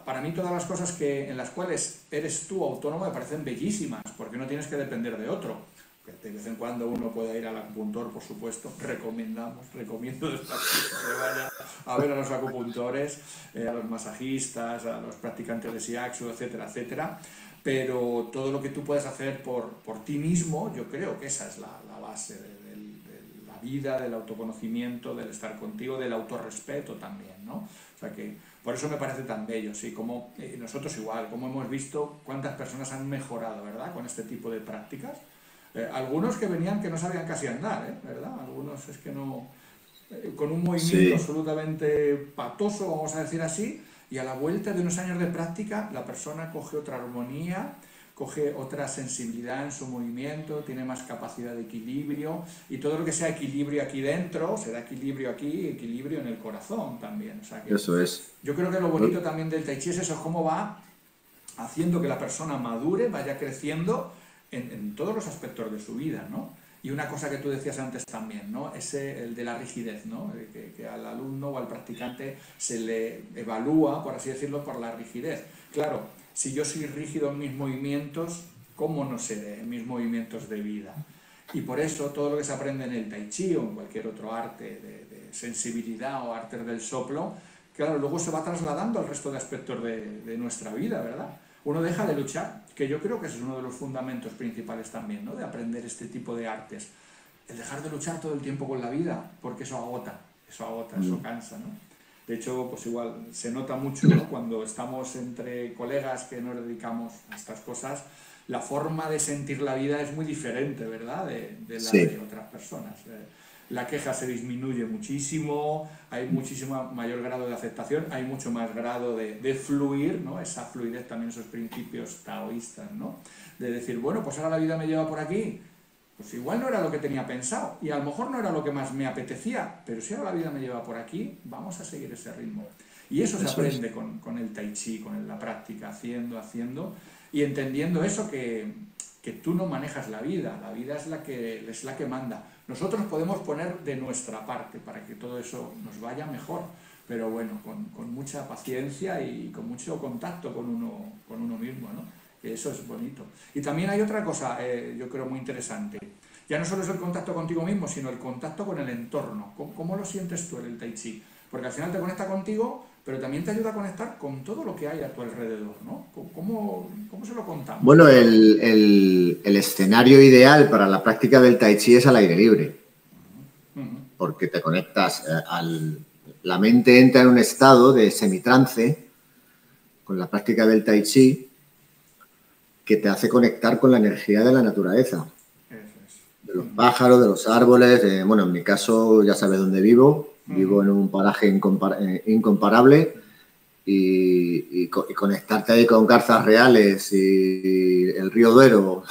para mí todas las cosas en las cuales eres tú autónomo me parecen bellísimas, porque no tienes que depender de otro. De vez en cuando uno puede ir al acupuntor, por supuesto, recomiendo que vaya a ver a los acupuntores, a los masajistas, a los practicantes de Shiatsu, etcétera, etcétera. Pero todo lo que tú puedes hacer por ti mismo, yo creo que esa es la base de la vida, del autoconocimiento, del estar contigo, del autorrespeto también, ¿no? O sea que por eso me parece tan bello, sí, como nosotros igual, como hemos visto cuántas personas han mejorado, ¿verdad?, con este tipo de prácticas. Algunos que venían que no sabían casi andar, ¿verdad? Algunos es que no... con un movimiento absolutamente patoso, vamos a decir así, y a la vuelta de unos años de práctica la persona coge otra armonía, coge otra sensibilidad en su movimiento, tiene más capacidad de equilibrio, y todo lo que sea equilibrio aquí dentro, será equilibrio aquí, equilibrio en el corazón también. O sea que eso es. Yo creo que lo bonito también del Tai Chi es eso, cómo va haciendo que la persona madure, vaya creciendo en todos los aspectos de su vida, ¿no? Y una cosa que tú decías antes también, ¿no? El de la rigidez, ¿no? Que al alumno o al practicante se le evalúa, por así decirlo, por la rigidez. Claro, si yo soy rígido en mis movimientos, ¿cómo no seré en mis movimientos de vida? Y por eso todo lo que se aprende en el Tai Chi o en cualquier otro arte de sensibilidad o artes del soplo, claro, luego se va trasladando al resto de aspectos de nuestra vida, ¿verdad? Uno deja de luchar, que yo creo que ese es uno de los fundamentos principales también, ¿no? De aprender este tipo de artes. El dejar de luchar todo el tiempo con la vida, porque eso agota, eso cansa, ¿no? De hecho, pues igual se nota mucho, ¿no? Cuando estamos entre colegas que nos dedicamos a estas cosas, la forma de sentir la vida es muy diferente, ¿verdad? De la de otras personas. la queja se disminuye muchísimo, hay muchísimo mayor grado de aceptación, hay mucho más grado de fluir, ¿no? Esa fluidez, también esos principios taoístas, ¿no? De decir, bueno, pues ahora la vida me lleva por aquí, pues igual no era lo que tenía pensado, y a lo mejor no era lo que más me apetecía, pero si ahora la vida me lleva por aquí, vamos a seguir ese ritmo. Y eso se aprende con el Tai Chi, con la práctica, haciendo, y entendiendo eso que tú no manejas la vida es la que manda. Nosotros podemos poner de nuestra parte para que todo eso nos vaya mejor, pero bueno, con mucha paciencia y con mucho contacto con uno mismo, ¿no? Eso es bonito. Y también hay otra cosa, yo creo, muy interesante. Ya no solo es el contacto contigo mismo, sino el contacto con el entorno. ¿Cómo lo sientes tú en el Tai Chi? Porque al final te conecta contigo, pero también te ayuda a conectar con todo lo que hay a tu alrededor, ¿no? ¿Cómo se lo contamos? Bueno, el escenario ideal para la práctica del Tai Chi es al aire libre, porque te conectas la mente entra en un estado de semitrance con la práctica del Tai Chi que te hace conectar con la energía de la naturaleza, de los pájaros, de los árboles. Bueno, en mi caso ya sabes dónde vivo. Vivo en un paraje incomparable y conectarte ahí con garzas reales y el río Duero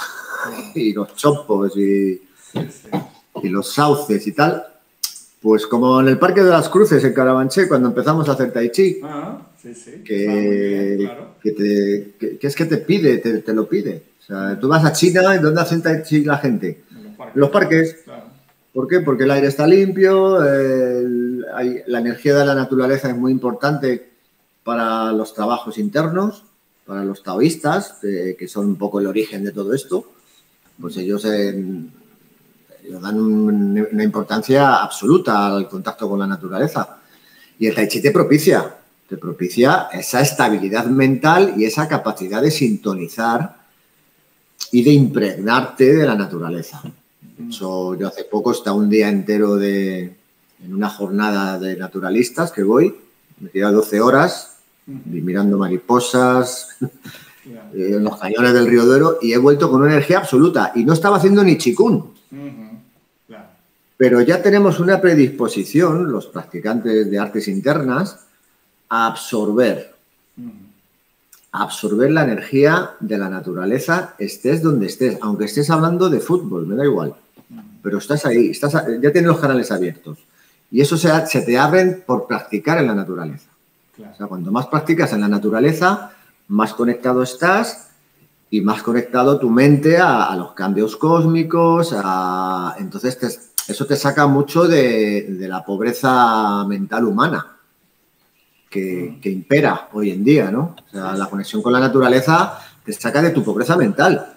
y los chopos y los sauces y tal, pues como en el Parque de las Cruces en Carabanchel cuando empezamos a hacer Tai Chi, que es que te pide, te lo pide. O sea, tú vas a China, ¿y dónde hacen Tai Chi la gente? En los parques. Claro. ¿Por qué? Porque el aire está limpio, la energía de la naturaleza es muy importante para los trabajos internos, para los taoístas, que son un poco el origen de todo esto. Pues ellos dan una importancia absoluta al contacto con la naturaleza. Y el Tai Chi te propicia esa estabilidad mental y esa capacidad de sintonizar y de impregnarte de la naturaleza. De hecho, yo hace poco estaba un día entero en una jornada de naturalistas que voy, me he tirado 12 horas mirando mariposas en los cañones del río Duero y he vuelto con una energía absoluta y no estaba haciendo ni chikun. Pero ya tenemos una predisposición, los practicantes de artes internas, a absorber la energía de la naturaleza, estés donde estés, aunque estés hablando de fútbol, me da igual. Pero estás ahí, ya tienes los canales abiertos. Y eso se te abren por practicar en la naturaleza. Claro. O sea, cuanto más practicas en la naturaleza, más conectado estás y más conectado tu mente a los cambios cósmicos. Entonces, eso te saca mucho de la pobreza mental humana que impera hoy en día, ¿no? O sea, la conexión con la naturaleza te saca de tu pobreza mental.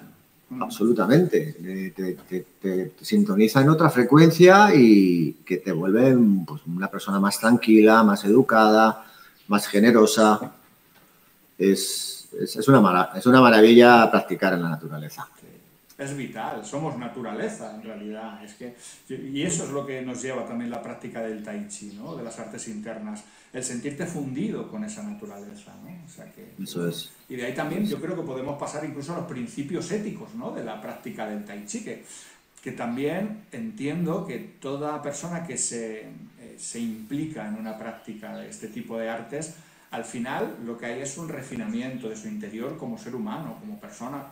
Absolutamente. Te sintoniza en otra frecuencia y que te vuelve pues, una persona más tranquila, más educada, más generosa. Es una maravilla practicar en la naturaleza. Es vital, somos naturaleza en realidad. Y eso es lo que nos lleva también la práctica del Tai Chi, ¿no? De las artes internas. El sentirte fundido con esa naturaleza, ¿no? O sea eso es. Y de ahí también yo creo que podemos pasar incluso a los principios éticos, ¿no? De la práctica del Tai Chi, que también entiendo que toda persona que se implica en una práctica de este tipo de artes, al final lo que hay es un refinamiento de su interior como ser humano, como persona,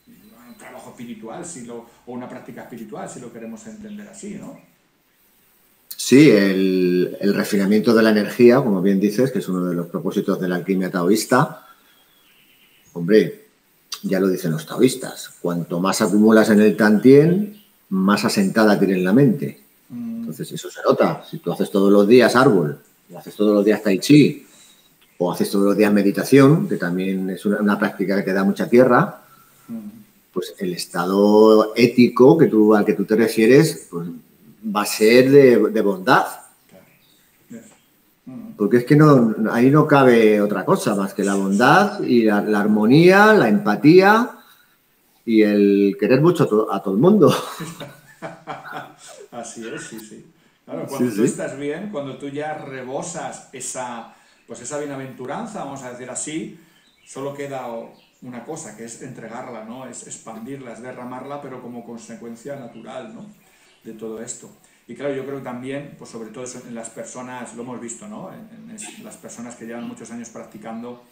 un trabajo espiritual o una práctica espiritual, si lo queremos entender así, ¿no? Sí, el refinamiento de la energía, como bien dices, que es uno de los propósitos de la alquimia taoísta. Hombre, ya lo dicen los taoístas, cuanto más acumulas en el tantien, más asentada tienes la mente. Entonces eso se nota. Si tú haces todos los días árbol, o haces todos los días tai chi, o haces todos los días meditación, que también es una práctica que te da mucha tierra, pues el estado ético al que tú te refieres, pues, va a ser de bondad. Porque es que ahí no cabe otra cosa más que la bondad y la armonía, la empatía y el querer mucho a todo el mundo. Así es, sí. Claro, cuando tú estás bien, cuando tú ya rebosas esa bienaventuranza, vamos a decir así, solo queda una cosa, que es entregarla, ¿no? Es expandirla, es derramarla, pero como consecuencia natural, ¿no? De todo esto. Y claro, yo creo que también, pues sobre todo eso en las personas, lo hemos visto, ¿no? En las personas que llevan muchos años practicando,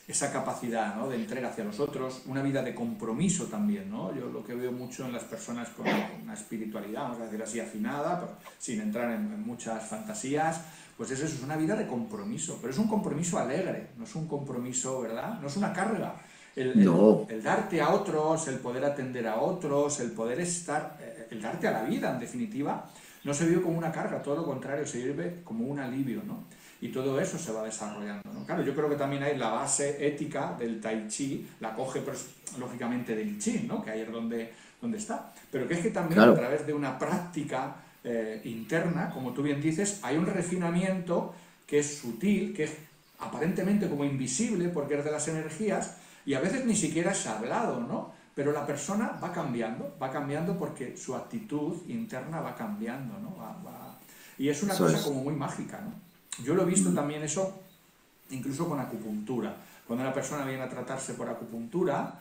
esa capacidad, ¿no?, de entrega hacia los otros, una vida de compromiso también, ¿no? Yo lo que veo mucho en las personas con una espiritualidad, vamos a decir así, afinada, pero sin entrar en muchas fantasías, pues eso es una vida de compromiso, pero es un compromiso alegre, no es un compromiso, ¿verdad? No es una carga. No, El darte a otros, el poder atender a otros, el poder estar, el darte a la vida, en definitiva, no se vive como una carga, todo lo contrario, se vive como un alivio, ¿no? Y todo eso se va desarrollando, ¿no? Claro, yo creo que también hay la base ética del Tai Chi, la coge, pues, lógicamente, del I Ching, ¿no?, que ahí es donde está. Pero que es que también a claro, través de una práctica interna, como tú bien dices, hay un refinamiento que es sutil, que es aparentemente como invisible, porque es de las energías, y a veces ni siquiera es hablado, ¿no? Pero la persona va cambiando porque su actitud interna va cambiando, ¿no? Y es una eso cosa es. como muy mágica, ¿no? Yo lo he visto también eso, incluso con acupuntura. Cuando una persona viene a tratarse por acupuntura,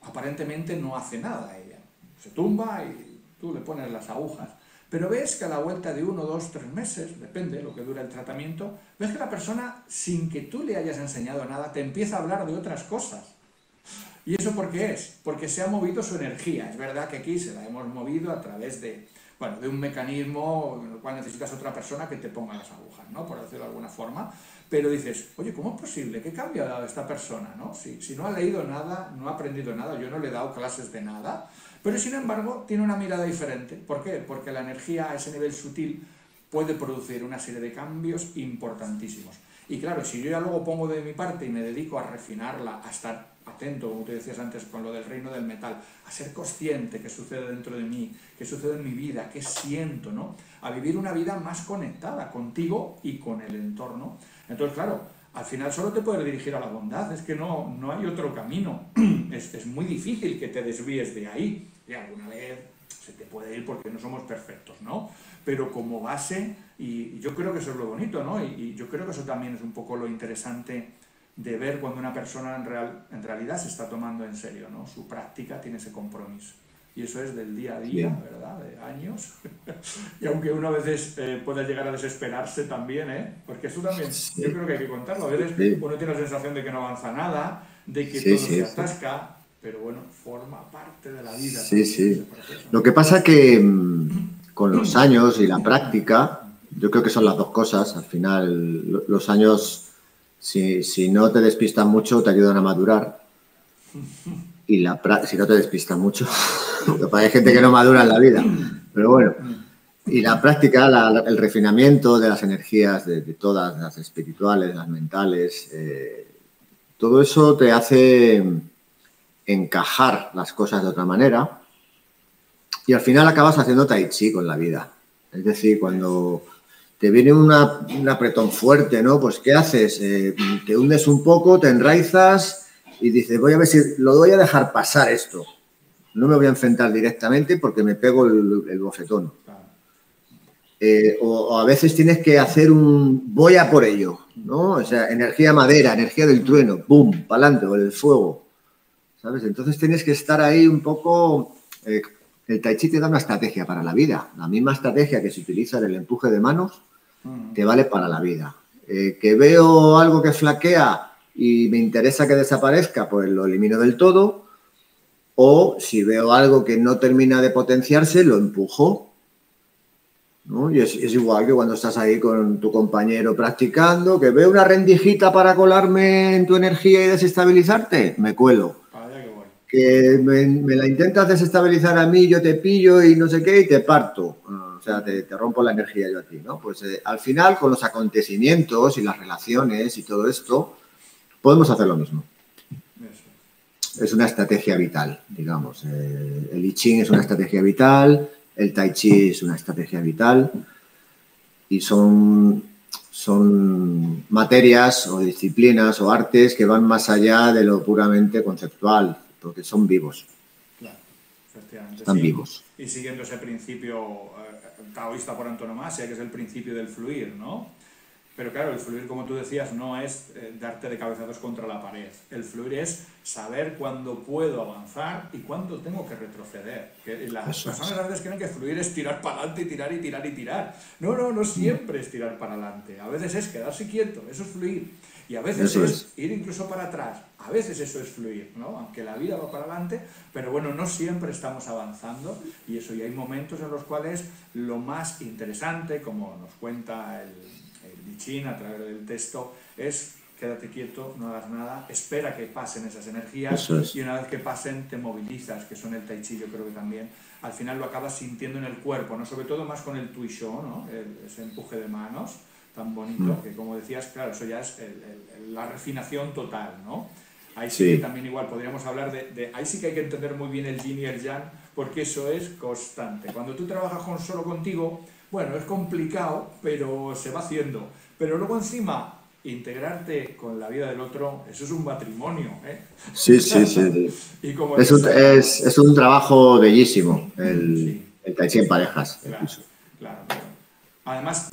aparentemente no hace nada ella. Se tumba y tú le pones las agujas. Pero ves que a la vuelta de 1, 2, 3 meses, depende de lo que dura el tratamiento, ves que la persona, sin que tú le hayas enseñado nada, te empieza a hablar de otras cosas. ¿Y eso por qué es? Porque se ha movido su energía. Es verdad que aquí se la hemos movido a través de, bueno, de un mecanismo en el cual necesitas otra persona que te ponga las agujas, ¿no?, por decirlo de alguna forma. Pero dices, oye, ¿cómo es posible? ¿Qué cambio ha dado esta persona, ¿no? Si no ha leído nada, no ha aprendido nada, yo no le he dado clases de nada, pero sin embargo tiene una mirada diferente. ¿Por qué? Porque la energía a ese nivel sutil puede producir una serie de cambios importantísimos. Y claro, si yo ya luego pongo de mi parte y me dedico a refinarla, a estar atento, como te decías antes, con lo del reino del metal, a ser consciente qué sucede dentro de mí, qué sucede en mi vida, qué siento, ¿no?, a vivir una vida más conectada contigo y con el entorno. Entonces, claro, al final solo te puedes dirigir a la bondad, es que no hay otro camino. Es muy difícil que te desvíes de ahí. Y alguna vez se te puede ir porque no somos perfectos, ¿no? Pero como base, y yo creo que eso es lo bonito, ¿no? Y yo creo que eso también es un poco lo interesante de ver cuando una persona en realidad se está tomando en serio, ¿no? Su práctica tiene ese compromiso. Y eso es del día a día, Sí, ¿verdad? De años. Y aunque uno a veces puede llegar a desesperarse también, ¿eh? Porque eso también, yo sí, creo que hay que contarlo. A veces sí, uno tiene la sensación de que no avanza nada, de que sí, todo se sí, sí. atasca, pero bueno, forma parte de la vida Sí, también ese sí. proceso, Lo ¿no? que pasa que con los años y la práctica, yo creo que son las dos cosas. Al final, los años, si no te despistan mucho, te ayudan a madurar. Y si no te despistan mucho, hay gente que no madura en la vida. Pero bueno, y la práctica, el refinamiento de las energías, de todas, las espirituales, las mentales, todo eso te hace encajar las cosas de otra manera. Y al final acabas haciendo tai chi con la vida. Es decir, Eso. cuando te viene un apretón fuerte, ¿no? Pues ¿qué haces? Te hundes un poco, te enraizas y dices, voy a ver si lo voy a dejar pasar esto. No me voy a enfrentar directamente porque me pego el bofetón. Claro. O a veces tienes que hacer voy a por ello, ¿no? O sea, energía madera, energía del trueno, ¡pum!, para adelante, o el fuego, ¿sabes? Entonces tienes que estar ahí un poco... el Tai Chi te da una estrategia para la vida. La misma estrategia que se utiliza en el empuje de manos te vale para la vida. Que veo algo que flaquea y me interesa que desaparezca, pues lo elimino del todo. O si veo algo que no termina de potenciarse, lo empujo, ¿no? Y es igual que cuando estás ahí con tu compañero practicando, que veo una rendijita para colarme en tu energía y desestabilizarte, me cuelo. Para allá que voy. Que me la intentas desestabilizar a mí, yo te pillo y no sé qué, y te parto. O sea, te rompo la energía yo a ti, ¿no? Pues al final, con los acontecimientos y las relaciones y todo esto, podemos hacer lo mismo. Eso. Es una estrategia vital, digamos. El I Ching es una estrategia vital, el Tai Chi es una estrategia vital y son materias o disciplinas o artes que van más allá de lo puramente conceptual, porque son vivos, Claro, efectivamente, están sí. vivos. Y siguiendo ese principio taoísta por antonomasia, que es el principio del fluir, ¿no? Pero claro, el fluir, como tú decías, no es darte de cabezazos contra la pared. El fluir es saber cuándo puedo avanzar y cuándo tengo que retroceder. Que las personas a veces creen que fluir es tirar para adelante y tirar y tirar y tirar. No, no, no siempre es tirar para adelante. A veces es quedarse quieto, eso es fluir. Y a veces es ir incluso para atrás. A veces eso es fluir, ¿no? Aunque la vida va para adelante, pero bueno, no siempre estamos avanzando y eso. Y hay momentos en los cuales lo más interesante, como nos cuenta el I Ching a través del texto, es quédate quieto, no hagas nada, espera que pasen esas energías y una vez que pasen te movilizas, que son el Tai Chi, yo creo que también al final lo acabas sintiendo en el cuerpo, ¿no? Sobre todo más con el Tui Shou, ¿no? Ese empuje de manos tan bonito, que como decías, claro, eso ya es la refinación total, ¿no? Ahí sí que también igual podríamos hablar ahí sí que hay que entender muy bien el yin y el yang, porque eso es constante. Cuando tú trabajas solo contigo, bueno, es complicado, pero se va haciendo. Pero luego encima, integrarte con la vida del otro, eso es un matrimonio, ¿eh? Sí, sí, sí. Y como es un trabajo bellísimo, el Tai Chi en parejas. Claro, claro. Además,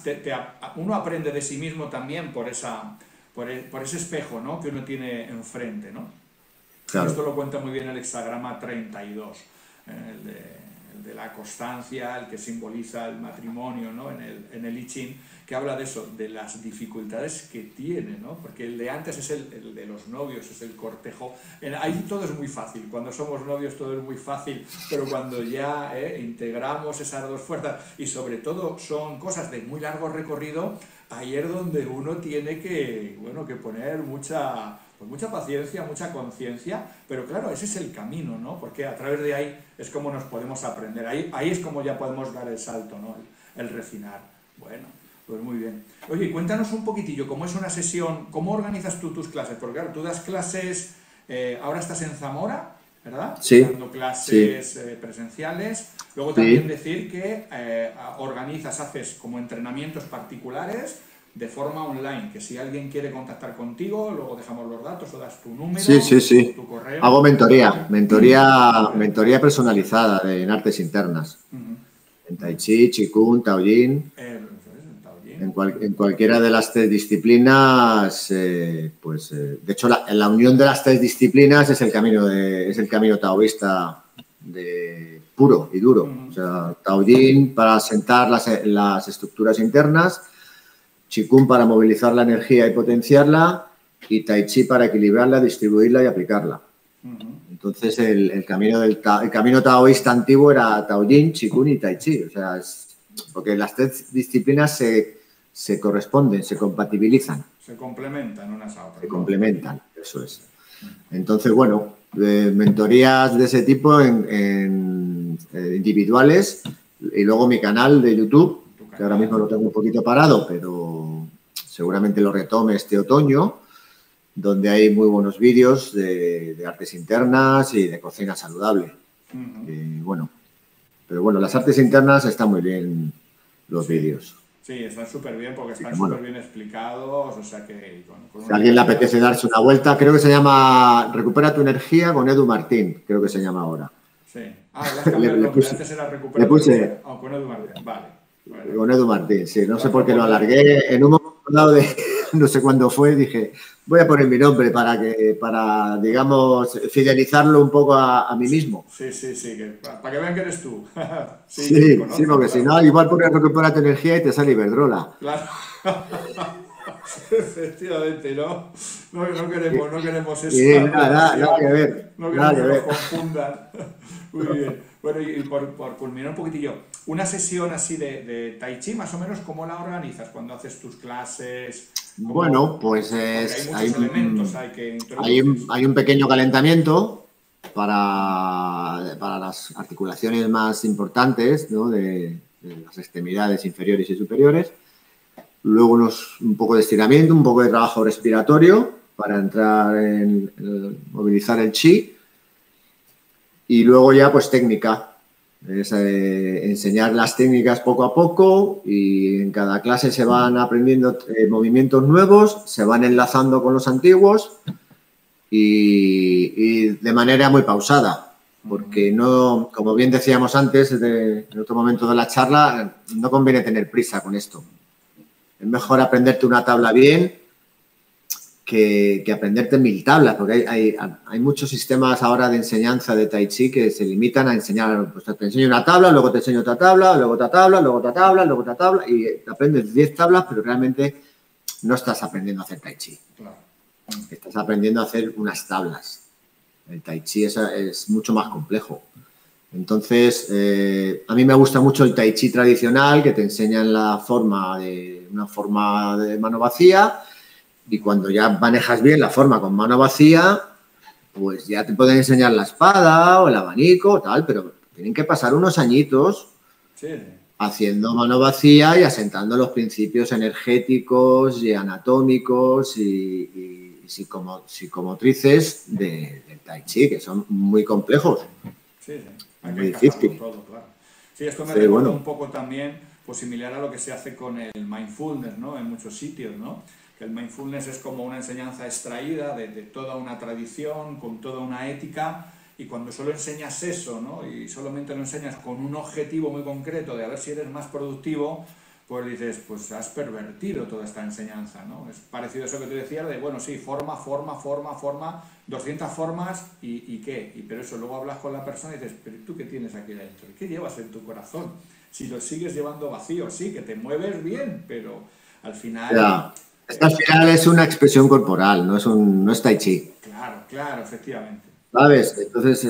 uno aprende de sí mismo también por ese espejo, ¿no? Que uno tiene enfrente, ¿no? Claro. Y esto lo cuenta muy bien el hexagrama 32, el de la constancia, el que simboliza el matrimonio, ¿no? en el I Ching, que habla de eso, de las dificultades que tiene, ¿no? Porque el de antes es el de los novios, es el cortejo. Ahí todo es muy fácil, cuando somos novios todo es muy fácil, pero cuando ya integramos esas dos fuerzas, y sobre todo son cosas de muy largo recorrido, ahí es donde uno tiene que poner mucha paciencia, mucha conciencia, pero claro, ese es el camino, ¿no? Porque a través de ahí es como nos podemos aprender, ahí es como ya podemos dar el salto, ¿no? El refinar. Bueno, pues muy bien. Oye, cuéntanos un poquitillo, ¿cómo es una sesión? ¿Cómo organizas tú tus clases? Porque claro, tú das clases, ahora estás en Zamora, ¿verdad? Sí. Dando clases presenciales. Luego también decir que haces como entrenamientos particulares de forma online, que si alguien quiere contactar contigo, luego dejamos los datos o das tu número, tu correo. Hago mentoría personalizada en artes internas. En Tai Chi, Qigong, Taoyin. En cualquiera de las 3 disciplinas, de hecho, la unión de las 3 disciplinas es el camino taoísta puro y duro. O sea, Taoyin para sentar las estructuras internas, Qigong para movilizar la energía y potenciarla, y Tai Chi para equilibrarla, distribuirla y aplicarla. Entonces, el camino taoísta antiguo era Taoyin, Qigong y Tai Chi. O sea, porque las 3 disciplinas se corresponden, se compatibilizan. Se complementan unas a otras. Se complementan, eso es. Entonces, bueno, mentorías de ese tipo individuales, y luego mi canal de YouTube, que ahora mismo lo tengo un poquito parado, pero seguramente lo retome este otoño, donde hay muy buenos vídeos de artes internas y de cocina saludable. Pero bueno, las artes internas están muy bien, los vídeos. Sí, están súper bien porque están súper bien explicados, o sea que... Si a alguien le apetece darse una vuelta, creo que se llama Recupera tu energía con Edu Martín, creo que se llama ahora. Sí. Ah, le has cambiado el nombre, antes era Recupera tu energía con Edu Martín, vale. Con Edu Martín, sí. No sé por qué lo alargué. En un momento dado no sé cuándo fue, dije, voy a poner mi nombre para digamos, fidelizarlo un poco a mí mismo. Sí, para que vean que eres tú. Sí, porque claro. Si no, igual pones Recupera tu energía y te sale Iberdrola. Claro. Efectivamente, ¿no? No queremos eso. Nada que ver. No queremos que nos confundan. Muy bien. Bueno, y por culminar un poquitillo, una sesión así de Tai Chi, más o menos, ¿cómo la organizas cuando haces tus clases? Bueno, pues hay muchos elementos, hay un pequeño calentamiento para las articulaciones más importantes, ¿no? de las extremidades inferiores y superiores. Luego un poco de estiramiento, un poco de trabajo respiratorio para entrar en movilizar el chi. Y luego ya, pues, técnica. Es enseñar las técnicas poco a poco, y en cada clase se van aprendiendo movimientos nuevos, se van enlazando con los antiguos y de manera muy pausada. Porque no, como bien decíamos antes, en otro momento de la charla, no conviene tener prisa con esto. Es mejor aprenderte una tabla bien que aprenderte 1000 tablas, porque hay muchos sistemas ahora de enseñanza de Tai Chi que se limitan a enseñar, pues te enseño una tabla, luego te enseño otra tabla, luego otra tabla, luego otra tabla, luego otra tabla, y te aprendes 10 tablas, pero realmente no estás aprendiendo a hacer Tai Chi. Claro. Estás aprendiendo a hacer unas tablas. El Tai Chi es mucho más complejo. Entonces, a mí me gusta mucho el Tai Chi tradicional, que te enseñan una forma de mano vacía, y cuando ya manejas bien la forma con mano vacía, pues ya te pueden enseñar la espada o el abanico, tal, pero tienen que pasar unos añitos haciendo mano vacía y asentando los principios energéticos y anatómicos y psicomotrices del Tai Chi, que son muy complejos. Sí, hay que encajarlo todo, claro. Sí, esto me recuerda un poco también, pues similar a lo que se hace con el mindfulness, ¿no? En muchos sitios, ¿no? Que el mindfulness es como una enseñanza extraída de toda una tradición, con toda una ética, y cuando solo enseñas eso, ¿no? Y solamente lo enseñas con un objetivo muy concreto de a ver si eres más productivo, pues dices, pues has pervertido toda esta enseñanza, ¿no? Es parecido a eso que tú decías de, bueno, sí, forma, 200 formas, ¿y qué? Pero eso, luego hablas con la persona y dices, pero ¿tú qué tienes aquí dentro? ¿Qué llevas en tu corazón? Si lo sigues llevando vacío, sí, que te mueves bien, pero al final... Ya. Al final es una expresión corporal, no es Tai Chi. Claro, efectivamente. ¿Sabes? Entonces,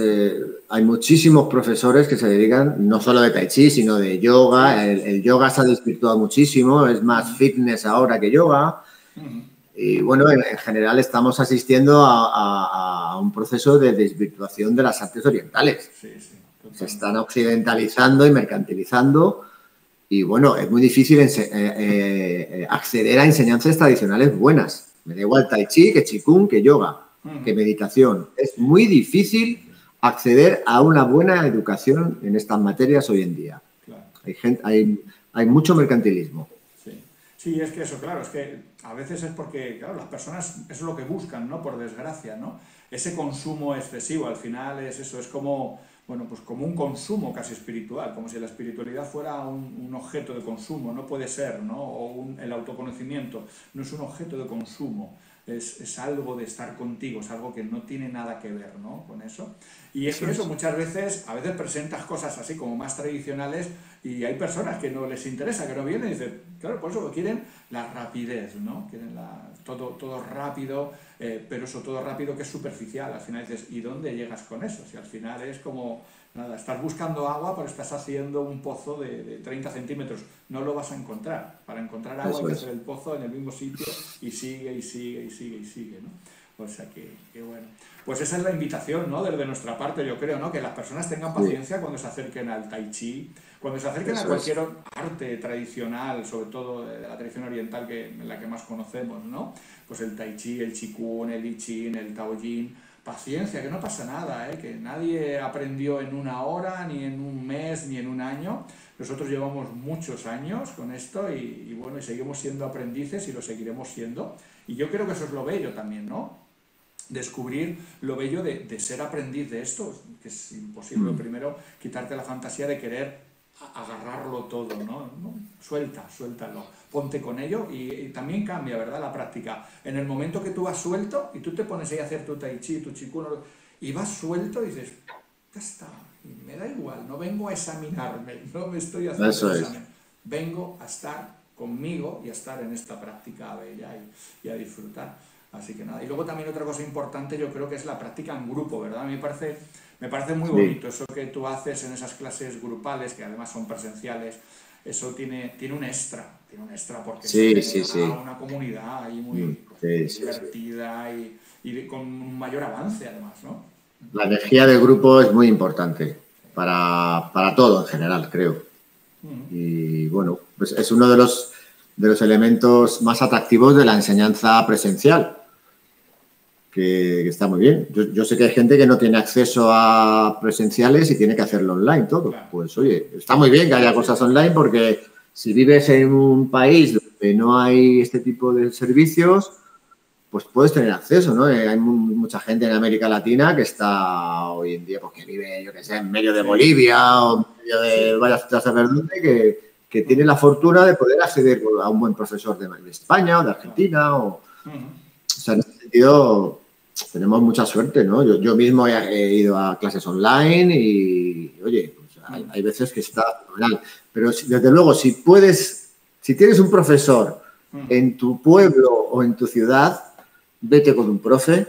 hay muchísimos profesores que se dedican no solo de Tai Chi, sino de yoga. El yoga se ha desvirtuado muchísimo, es más fitness ahora que yoga. Y bueno, en general estamos asistiendo a un proceso de desvirtuación de las artes orientales. Se están occidentalizando y mercantilizando. Y bueno, es muy difícil acceder a enseñanzas tradicionales buenas. Me da igual Tai Chi, que Qigong, que yoga, que meditación. Es muy difícil acceder a una buena educación en estas materias hoy en día. Claro. Hay mucho mercantilismo. Sí, es que eso, claro, es que a veces es porque, claro, las personas eso es lo que buscan, ¿no? Por desgracia, ¿no? Ese consumo excesivo, al final es eso, es como... Bueno, pues como un consumo casi espiritual, como si la espiritualidad fuera un objeto de consumo, no puede ser, ¿no? O el autoconocimiento no es un objeto de consumo, es algo de estar contigo, es algo que no tiene nada que ver, ¿no? Con eso. Y es que eso muchas veces, a veces presentas cosas así como más tradicionales y hay personas que no les interesa, que no vienen y dicen, claro, por eso quieren la rapidez, ¿no? Quieren todo rápido, pero eso todo rápido que es superficial. Al final dices, ¿y dónde llegas con eso? Si al final es como, nada, estás buscando agua, pero estás haciendo un pozo de 30 centímetros. No lo vas a encontrar. Para encontrar agua hay que hacer el pozo en el mismo sitio y sigue, ¿no? O sea que bueno. Pues esa es la invitación, ¿no? Desde nuestra parte, yo creo, ¿no? Que las personas tengan paciencia cuando se acerquen al Tai Chi, cuando se acerquen a cualquier arte tradicional, sobre todo de la tradición oriental, la que más conocemos, ¿no? Pues el Tai Chi, el Qigong, el I Ching, el Taoyin. Paciencia, que no pasa nada, que nadie aprendió en una hora, ni en un mes, ni en un año. Nosotros llevamos muchos años con esto y bueno, y seguimos siendo aprendices y lo seguiremos siendo. Y yo creo que eso es lo bello también, ¿no? Descubrir lo bello de ser aprendiz de esto, que es imposible. Primero, quitarte la fantasía de querer agarrarlo todo, ¿no? Suéltalo, ponte con ello y también cambia, ¿verdad? La práctica. En el momento que tú vas suelto y tú te pones ahí a hacer tu Tai Chi, tu Qigong, y vas suelto y dices, ya está, me da igual, no vengo a examinarme, no me estoy haciendo examen. Vengo a estar conmigo y a estar en esta práctica bella y a disfrutar. Así que nada. Y luego también otra cosa importante yo creo que es la práctica en grupo, ¿verdad? A mí me parece muy bonito eso que tú haces en esas clases grupales, que además son presenciales. Eso tiene un extra porque es una comunidad ahí muy divertida y con un mayor avance además, ¿no? La energía del grupo es muy importante para todo en general, creo. Y bueno, pues es uno de los elementos más atractivos de la enseñanza presencial, que está muy bien. Yo sé que hay gente que no tiene acceso a presenciales y tiene que hacerlo online todo. Claro. Pues oye, está muy bien que haya cosas online porque si vives en un país donde no hay este tipo de servicios, pues puedes tener acceso, ¿no? Hay mucha gente en América Latina que está hoy en día, pues que vive, yo qué sé, en medio de Bolivia o en medio de vaya a saber dónde, que tiene la fortuna de poder acceder a un buen profesor de España o de Argentina. O sea, en ese sentido tenemos mucha suerte, ¿no? Yo mismo he ido a clases online y, oye, pues hay veces que está fenomenal. Pero desde luego, si tienes un profesor en tu pueblo o en tu ciudad, vete con un profe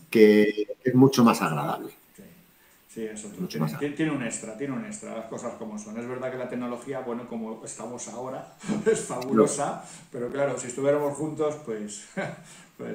que es mucho más agradable. Sí, eso tiene un extra, las cosas como son. Es verdad que la tecnología, bueno, como estamos ahora, es fabulosa, pero claro, si estuviéramos juntos, pues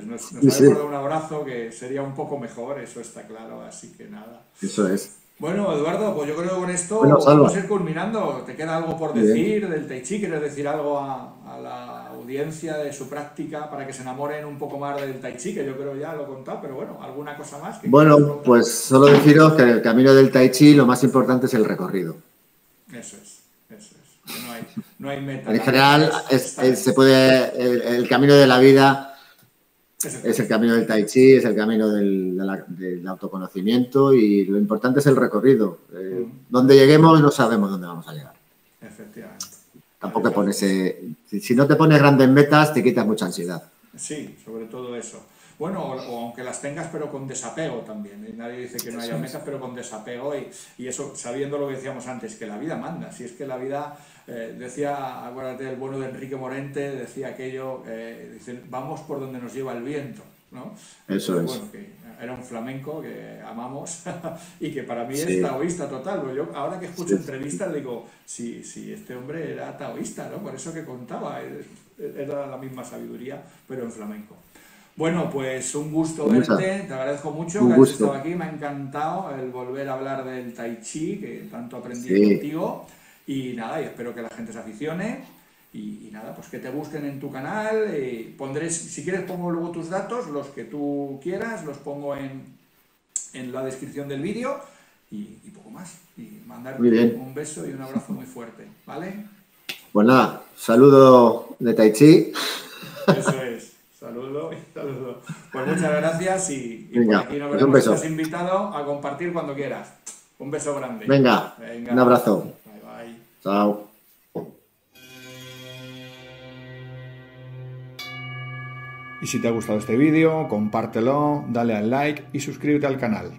nos habíamos dado un abrazo que sería un poco mejor, eso está claro, así que nada. Eso es. Bueno, Eduardo, pues yo creo que con esto vamos a ir culminando. ¿Te queda algo por decir del Tai Chi? ¿Quieres decir algo a la audiencia de su práctica para que se enamoren un poco más del Tai Chi? Que yo creo ya lo he contado, pero bueno, ¿alguna cosa más? Bueno, pues solo deciros que en el camino del Tai Chi lo más importante es el recorrido. Eso es. Que no hay meta. En general, el camino de la vida es el camino del Tai Chi, es el camino del autoconocimiento y lo importante es el recorrido. Donde lleguemos no sabemos dónde vamos a llegar. Efectivamente. Tampoco si no te pones grandes metas, te quitas mucha ansiedad. Sí, sobre todo eso. Bueno, o aunque las tengas, pero con desapego también. Nadie dice que no haya metas, pero con desapego y eso, sabiendo lo que decíamos antes, que la vida manda. Si es que la vida, decía, acuérdate, el bueno de Enrique Morente, decía aquello, dice, vamos por donde nos lleva el viento, ¿no? Eso es. Bueno, que era un flamenco que amamos y que para mí es taoísta total. Pues yo, ahora que escucho entrevistas, digo, sí, este hombre era taoísta, ¿no? Por eso que contaba, era la misma sabiduría, pero en flamenco. Bueno, pues un gusto verte, te agradezco mucho que hayas estado aquí, me ha encantado el volver a hablar del Tai Chi, que tanto aprendí contigo, y nada, y espero que la gente se aficione, y nada, pues que te busquen en tu canal, pondré, si quieres pongo luego tus datos, los que tú quieras, los pongo en la descripción del vídeo, y poco más, y mandarte un beso y un abrazo muy fuerte, ¿vale? Pues nada, saludo de Tai Chi. Eso es. Saludo. Pues muchas gracias y venga, por aquí nos veremos. Estás invitado a compartir cuando quieras. Un beso grande. Venga. Un abrazo. Bye. Chao. Y si te ha gustado este vídeo, compártelo, dale al like y suscríbete al canal.